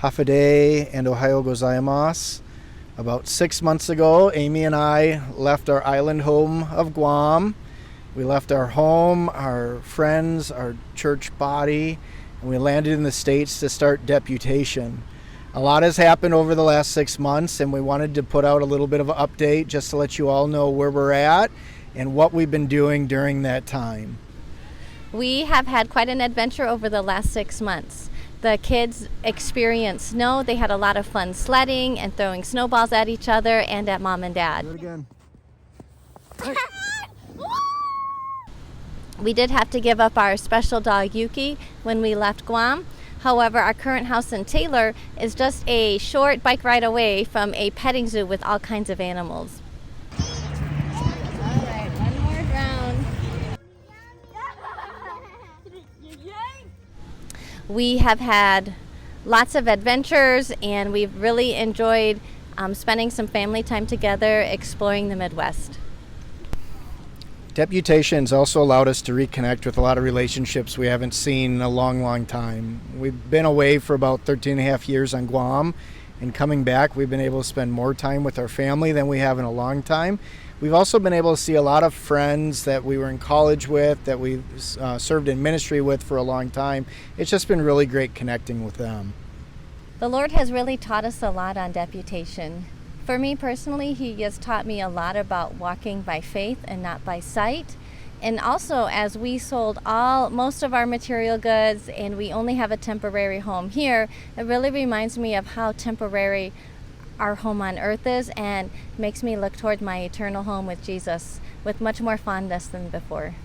Hafide and Ohio gozaimasu. About 6 months ago, Amy and I left our island home of Guam. We left our home, our friends, our church body, and we landed in the States to start Deputation. A lot has happened over the last 6 months, and we wanted to put out a little bit of an update just to let you all know where we're at and what we've been doing during that time. We have had quite an adventure over the last 6 months. The kids experienced snow. They had a lot of fun sledding and throwing snowballs at each other and at mom and dad. Do it again. We did have to give up our special dog Yuki when we left Guam. However, our current house in Taylor is just a short bike ride away from a petting zoo with all kinds of animals. All right, one more round. We have had lots of adventures, and we've really enjoyed spending some family time together exploring the Midwest. Deputation's also allowed us to reconnect with a lot of relationships we haven't seen in a long time. We've been away for about 13 and a half years on Guam, and coming back, we've been able to spend more time with our family than we have in a long time. We've also been able to see a lot of friends that we were in college with, that we've served in ministry with for a long time. It's just been really great connecting with them. The Lord has really taught us a lot on Deputation. For me personally, He has taught me a lot about walking by faith and not by sight. And also, as we sold most of our material goods and we only have a temporary home here, it really reminds me of how temporary our home on earth is, and makes me look toward my eternal home with Jesus with much more fondness than before.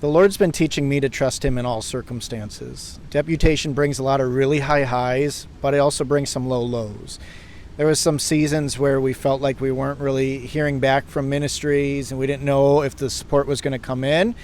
The Lord's been teaching me to trust Him in all circumstances. Deputation brings a lot of really high highs, but it also brings some low lows. There was some seasons where we felt like we weren't really hearing back from ministries, and we didn't know if the support was going to come in,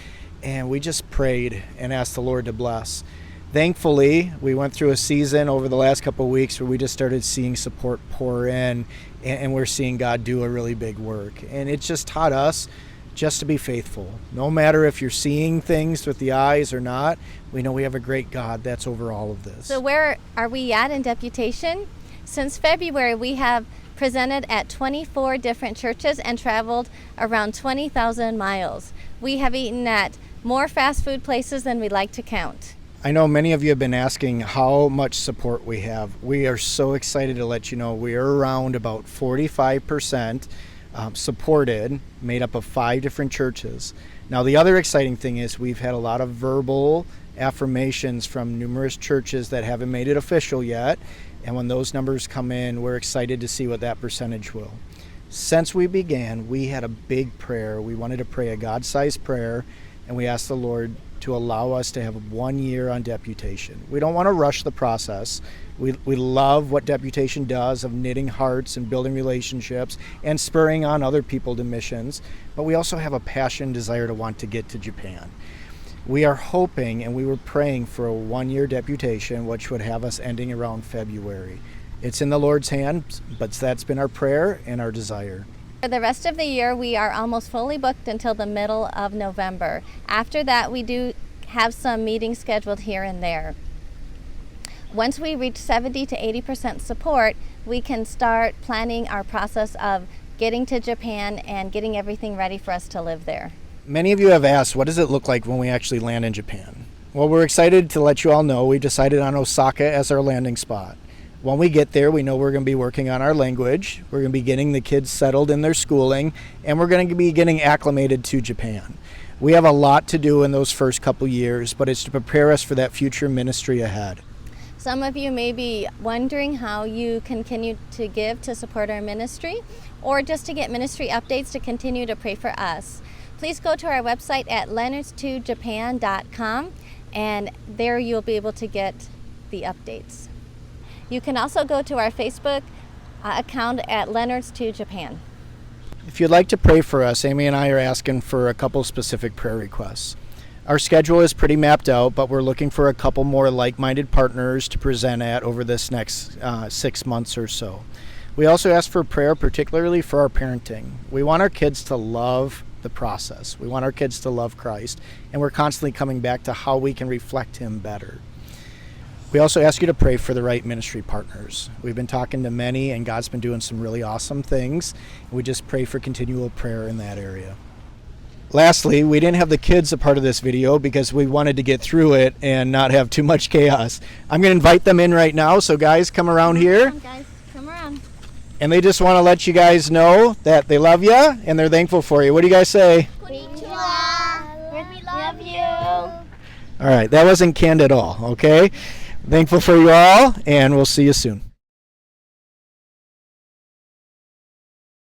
and we just prayed and asked the Lord to bless. Thankfully, we went through a season over the last couple of weeks where we just started seeing support pour in, and we're seeing God do a really big work. And it just taught us just to be faithful. No matter if you're seeing things with the eyes or not, we know we have a great God that's over all of this. So where are we at in Deputation? Since February, we have presented at 24 different churches and traveled around 20,000 miles. We have eaten at more fast food places than we like to count. I know many of you have been asking how much support we have. We are so excited to let you know we are around about 45% supported, made up of 5 different churches. Now, the other exciting thing is we've had a lot of verbal affirmations from numerous churches that haven't made it official yet. And when those numbers come in, we're excited to see what that percentage will. Since we began, we had a big prayer. We wanted to pray a God-sized prayer, and we asked the Lord to allow us to have 1 year on Deputation. We don't want to rush the process. We love what Deputation does of knitting hearts and building relationships and spurring on other people to missions, but we also have a passion, desire to want to get to Japan. We are hoping, and we were praying for a 1 year Deputation, which would have us ending around February. It's in the Lord's hands, but that's been our prayer and our desire. For the rest of the year, we are almost fully booked until the middle of November. After that, we do have some meetings scheduled here and there. Once we reach 70 to 80% support, we can start planning our process of getting to Japan and getting everything ready for us to live there. Many of you have asked, what does it look like when we actually land in Japan? Well, we're excited to let you all know we decided on Osaka as our landing spot. When we get there, we know we're going to be working on our language, we're going to be getting the kids settled in their schooling, and we're going to be getting acclimated to Japan. We have a lot to do in those first couple years, but it's to prepare us for that future ministry ahead. Some of you may be wondering how you continue to give to support our ministry, or just to get ministry updates to continue to pray for us. Please go to our website at leonards2japan.com, and there you'll be able to get the updates. You can also go to our Facebook account at Leonards2Japan. If you'd like to pray for us, Amy and I are asking for a couple specific prayer requests. Our schedule is pretty mapped out, but we're looking for a couple more like-minded partners to present at over this next 6 months or so. We also ask for prayer, particularly for our parenting. We want our kids to love the process. We want our kids to love Christ, and we're constantly coming back to how we can reflect Him better. We also ask you to pray for the right ministry partners. We've been talking to many, and God's been doing some really awesome things. We just pray for continual prayer in that area. Lastly, we didn't have the kids a part of this video because we wanted to get through it and not have too much chaos. I'm going to invite them in right now, so guys, come around here. Come on, guys, come around. And they just want to let you guys know that they love you and they're thankful for you. What do you guys say? Konnichiwa. We love you. All right, that wasn't canned at all, okay? Thankful for you all, and we'll see you soon.